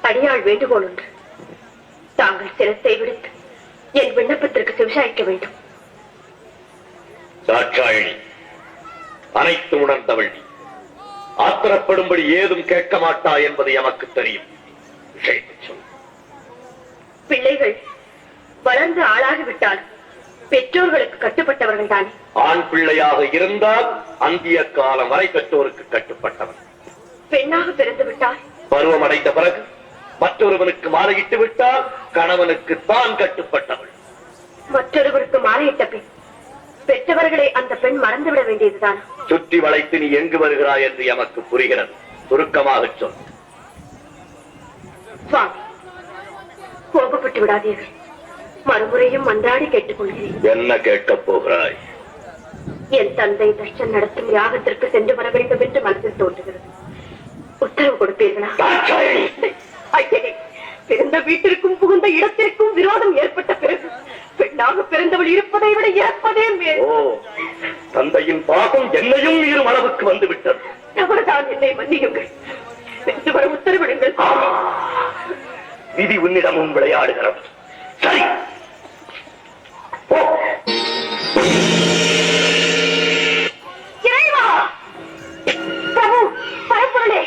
அடியாள் வேண்டுகோள் ஒன்று. தாங்கள் சிரத்தை விடுத்து என் விண்ணப்பத்திற்கு செவிசாய்க்க வேண்டும். சாட்சாயணி, அனைத்து உணர்ந்தவள், ஆத்திரப்படும்படி ஏதும் கேட்க மாட்டா என்பது எமக்கு தெரியும். பிள்ளைகள் வளர்ந்து ஆளாகிவிட்டால் பெற்றோர்களுக்கு கட்டுப்பட்டவர்கள் தான். ஆண் பிள்ளையாக இருந்தால் அந்திய காலம் வரை பெற்றோருக்கு கட்டுப்பட்டவன். பெண்ணாக பிறந்து விட்டால் பருவம் அடைந்த பிறகு மற்றொருவனுக்கு மாலையிட்டு விட்டால் கணவனுக்கு தான் கட்டுப்பட்டவள். மற்றொருவருக்கு மாலையிட்ட பெண் பெற்றவர்களை அந்த பெண் மறந்துவிட வேண்டியதுதான். சுற்றி வளைத்து நீ எங்கு வருகிறாய் என்று எமக்கு புரிகிறது. சுருக்கமாக சொல். சுவாமி, கோபப்பட்டு விடாதீர்கள். மறுமுறையும் மன்றாடி கேட்டுக் கொள்கிறேன். என்ன கேட்கப் போகிறாய்? என் தந்தை தர்ஷன் நடத்தும் யாகத்திற்கு சென்று வர வேண்டும் என்று மனதில் தோன்றுகிறது. உத்தரவு கொடுப்பீர்களா? பிறந்த வீட்டிற்கும் புகுந்த இடத்திற்கும் விரோதம் ஏற்பட்ட பிறகு பெண்ணாக பிறந்தவள் இருப்பதை விட இறப்பதே மேல். தந்தையின் பாகம் என்னையும் மீறும் அளவுக்கு வந்து விட்டது. தவறுதான், என்னை மன்னியுங்கள். சென்று வர உத்தரவிடுங்கள். விதி உன்னிடமும் விளையாடுகிறது. சரி, பிரபு, பரம்பொருளே,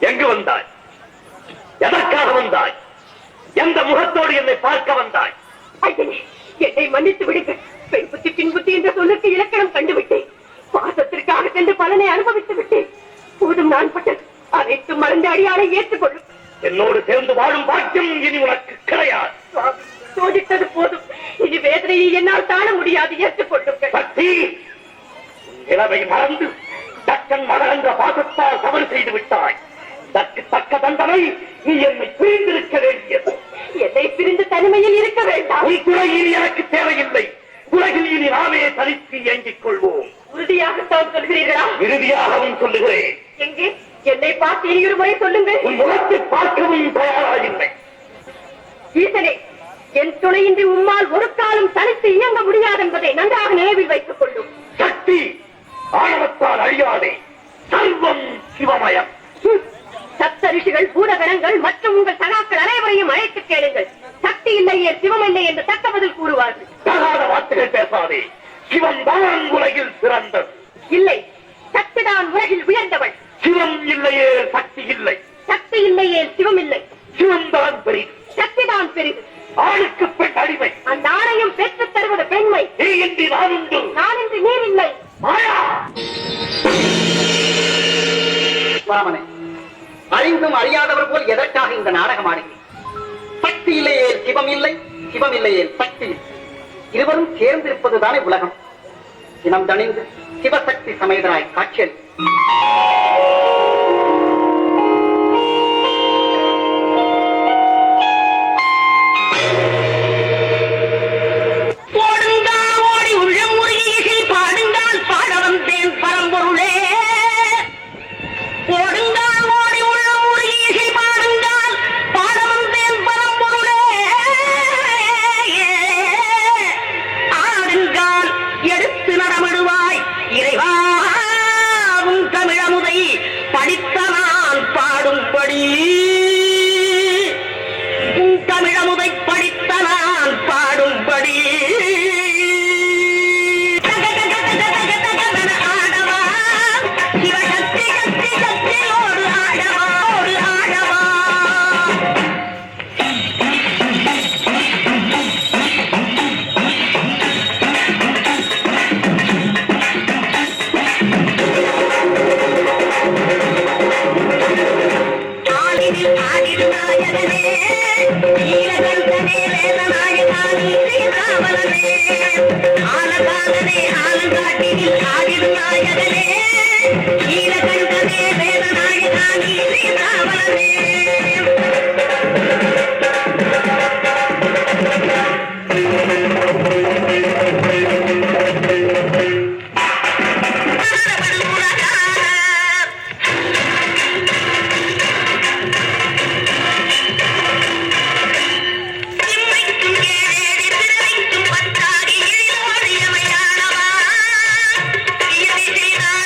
எங்கு வந்தாய்? எதற்காக வந்தாய்? எந்த முகத்தோடு என்னை பார்க்க வந்தாய்? என்னை மன்னித்து விடுங்கள். பெண் புத்தி பின் புத்தி என்ற சொல்லுக்கு இலக்கணம் கண்டுவிட்டேன். பாசத்திற்காக சென்று பலனை அனுபவித்து விட்டேன். போதும், நான் பட்டது அனைத்தும் மறந்து அடியாரை ஏற்றுக்கொள்ளும். என்னோடு சேர்ந்து வாழும் பாக்கியம் இனி உனக்கு கிடையாது. சோதித்தது போதும். இனி வேதனையை என்னால் தாழ முடியாது. ஏற்றுக்கொள்ளுங்கள். சக்தி, நிலைமை மறந்து தக்கன் மகள் என்ற பாசத்தால் தவறு செய்து விட்டாய். தக்க தண்டனை நீ என்னை பிரிந்திருக்க வேண்டியது. என்னை பிரிந்து தனிமையில் இருக்க வேண்டாம். உன் துறை இனி எனக்கு தேவையில்லை. உலகில் இனி நாமே தனித்து இயங்கிக் கொள்வோம். உறுதியாகத்தான் சொல்கிறீர்களா? இறுதியாகவும் சொல்லுகிறேன். எங்கே என்னை பார்த்து இனி ஒரு முறை சொல்லுங்கள். உன் முகத்தை பார்க்கவும் தயாராகில்லை. ஈசனே, என் துணையின்றி உம்மால் ஒரு காலம் தனித்து இயங்க முடியாது என்பதை நன்றாக நினைவில் வைத்துக் கொள்ளும். சக்தி, ஆணவத்தால் அழியாதே. சர்வம் சிவமயம். சப்த ரிஷிகள், பூதகணங்கள் மற்றும் உங்கள் சகாக்கள் அனைவரையும் அழைத்து கேளுங்கள். சக்தி இல்லையே சிவம் இல்லை என்று தக்க பதில் கூறுவார்கள். தகாத வார்த்தைகள் பேசாதே. சிவம் தான் உலகில் சிறந்தது. இல்லை, சக்தி தான் உலகில் உயர்ந்தவள். சிவம் இல்லையே சக்தி இல்லை. சக்தி இல்லையே சிவம் இல்லை. சிவம் தான் பெரிது, சக்தி தான் பெரிது. ஆணுக்கு பெண் அடிமை. அந்த ஆணையம் பெற்றுத் தருவது பெண்மை. நீ இன்றி நான் உண்டு, நான் இன்றி நீர் இல்லை. மாயா, வாமனே, அறிந்தும் அறியாதவர் போல் எதற்காக இந்த நாடகம் ஆடுகிறேன்? சக்தி இல்லையே சிவம் இல்லை, சிவம் இல்லையே சக்தி இல்லை. இருவரும் சேர்ந்திருப்பதுதானே உலகம். சினம் தணிந்து சிவசக்தி சமேதராய் காட்சியல். Krishna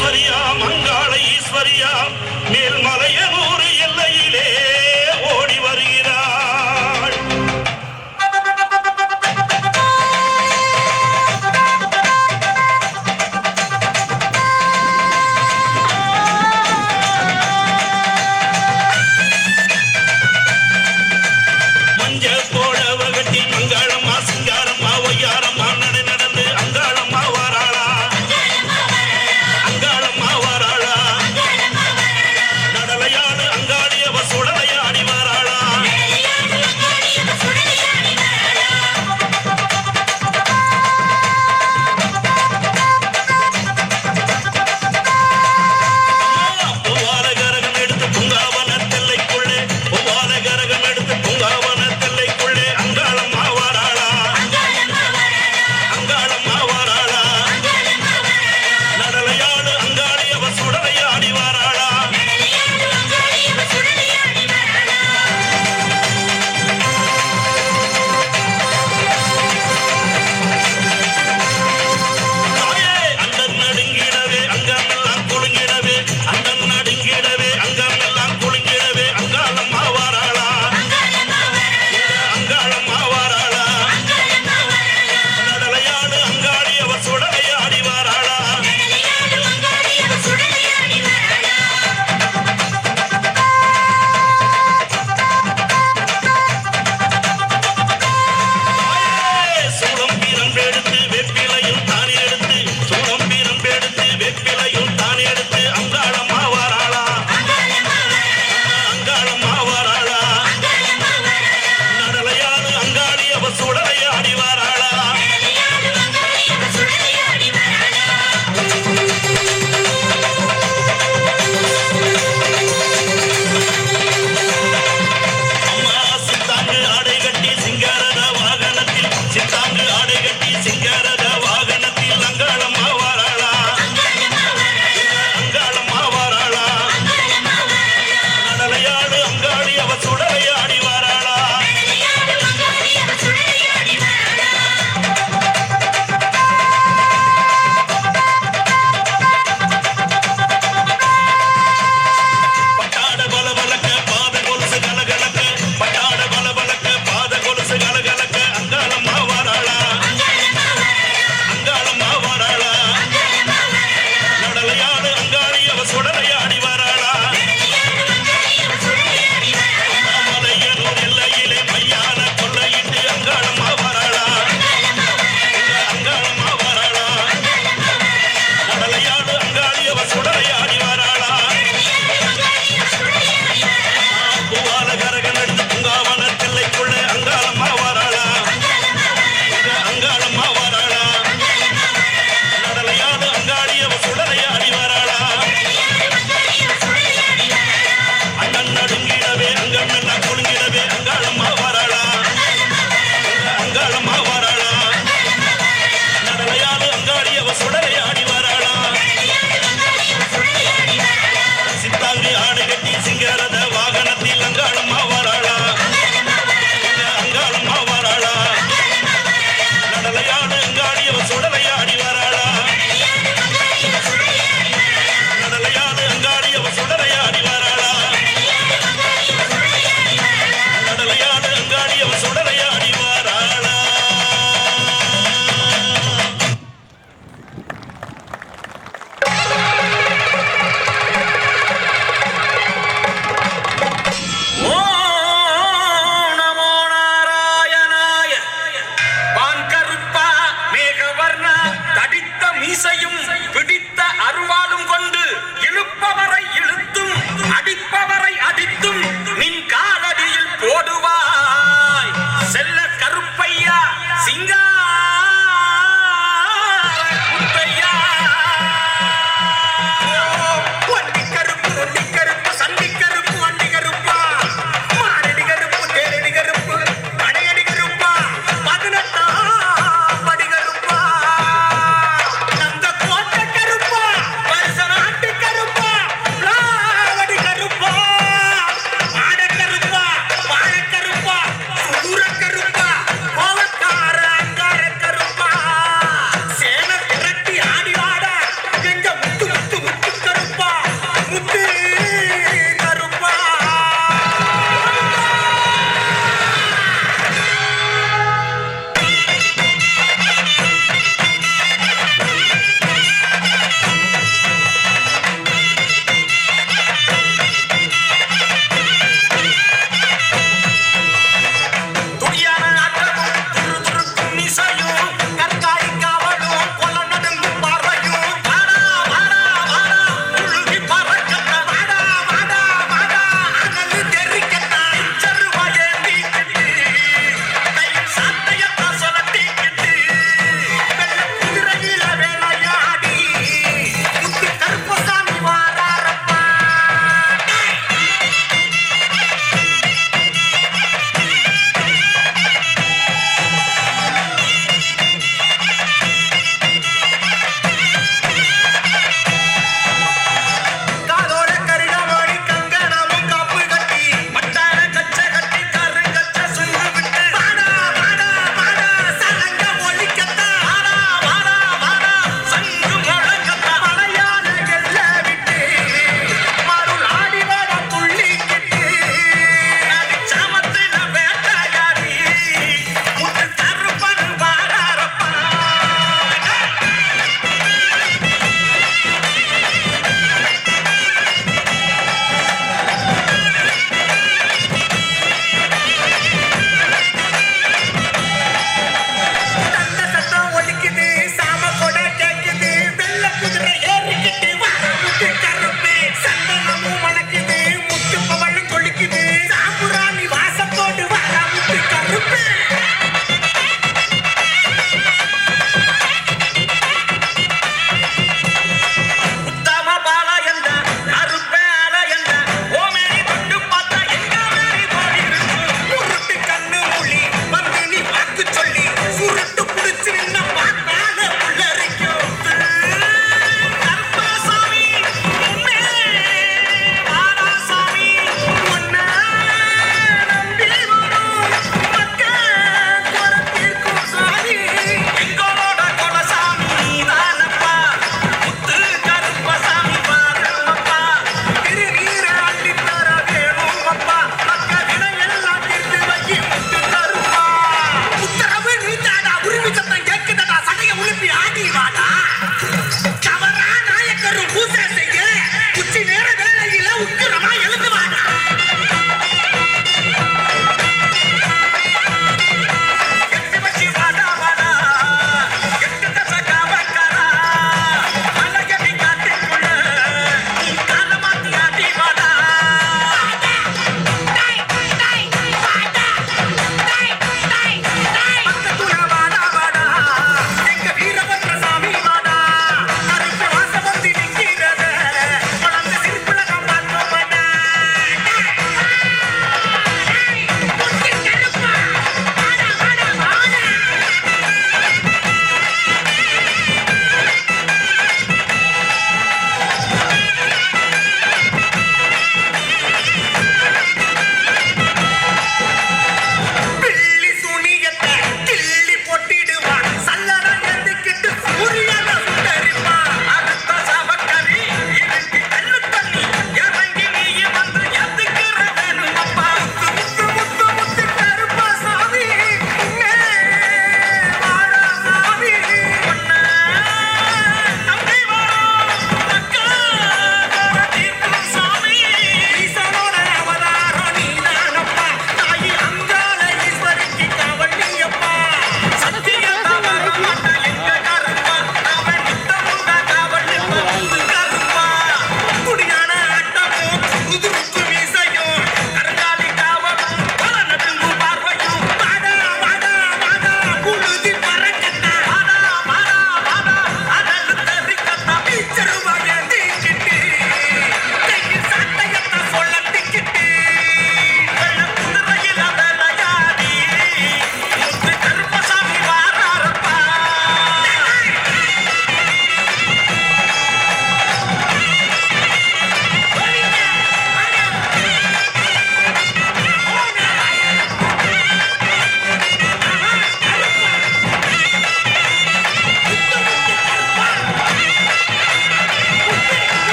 ஈஸ்வரியா மங்காள ஈஸ்வரியா மேல்மலையனூர் எல்லையிலே ஓடி வருகிறாள். மஞ்ச போடவ கட்டி மங்காளம்மா சிங்காரம்மா ஒய்யாரம்மா நடை நடந்து அங்காளம்மா வாராளா அங்காளம்மா வாராளா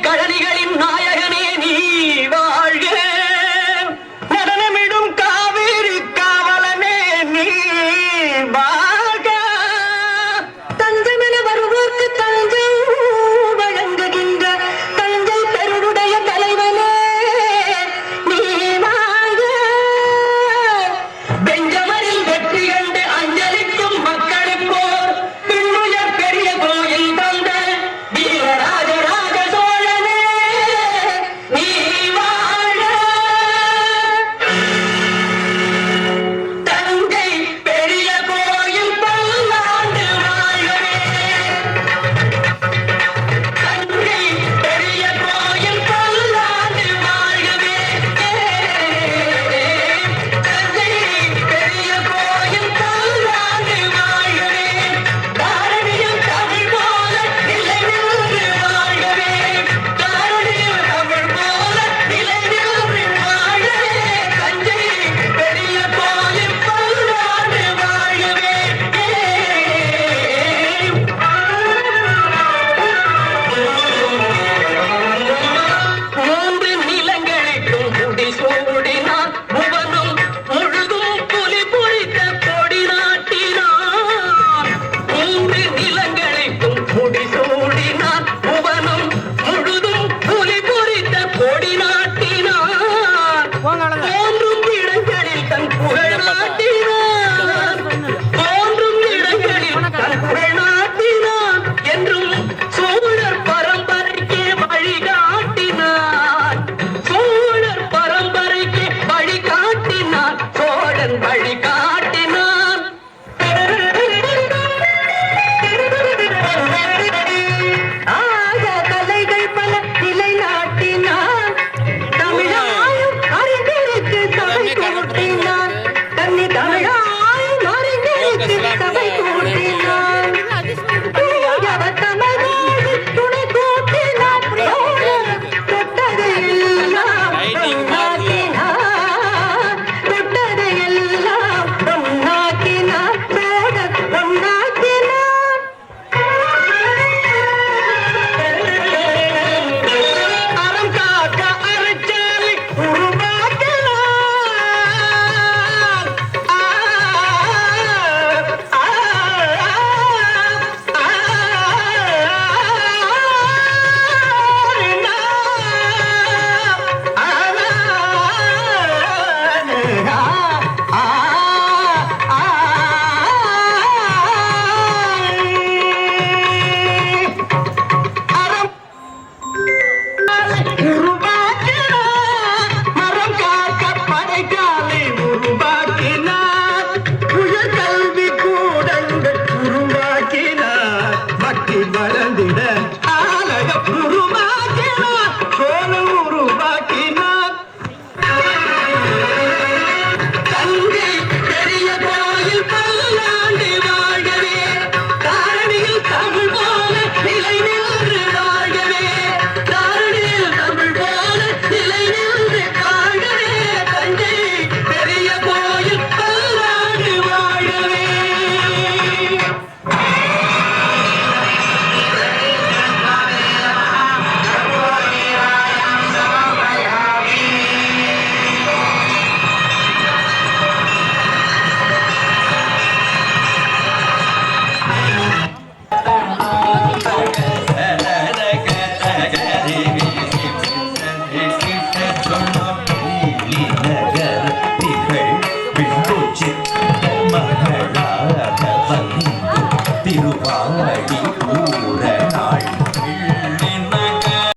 கழனிகளின் நாயகனே நீ வாழ்க, நடனமிடும் காவிரி காவலனே நீ வாழ்க. தஞ்சமென வருவோர்க்கு தஞ்சம் வழங்குகின்ற தஞ்சை பெருவுடைய தலைவனே நீ வாழ்க. பெஞ்சமரில் வெற்றி கண்டு அஞ்சலிக்கும் மக்களுக்கோர் பின்னுயர் பெரிய கோயில் தந்த வீரராஜராஜ சோழனே நீ வாழ்க. தஞ்சை பெரிய கோயில் பல்லாண்டு வாழ்கவே. தஞ்சை பெரிய கோயில் பல்லாண்டு வாழ்கவே. தஞ்சை பெரிய கோயில் பல்லாண்டு வாழ்கவே. தாரணியில் தமிழ் போல நிலை நின்று வாழ்கவே. தாரணியில் தமிழ் போல நிலை நின்று வாழ்கவே. தஞ்சை பெரிய கோயில் பல்லாண்டு வாழ்கவே. மூன்று நிலங்களுக்கும் முடி சூடினான் புவனும் முழுதும் புலி பொறித்த கொடி நாட்டினான். மூன்று நிலங்களுக்கும் முடி சூடினான் புவனும் முழுதும் புலி பொறித்த கொடி நாட்டினான். தோன்றும் இடங்களில் தன் புகழ் நாட்டினான். தோன்றும் இடங்களில் தன் புகழ் நாட்டினான். என்றும் சோழர் பரம்பரைக்கு வழிகாட்டினான். சோழர் பரம்பரைக்கு வழிகாட்டினான். சோழன் வழிகாட்டினான். ஆக கலைகள் பல நிலைநாட்டினான். தமிழாயும் அறிஞருக்கு சபை கூட்டினான். தன்னை தமிழாயும் அறிஞருக்கு சபை கூட்டினான். தூயவர் தமிழோடு துணை கூட்டினான். தொட்டதையெல்லாம் பொன்னாக்கினான். தொட்டதையெல்லாம் பொன்னாக்கினான். சோழர் பொன்னாக்கினான். அறம் காக்க அறச்சாலை உருவாக்கினான். அறம்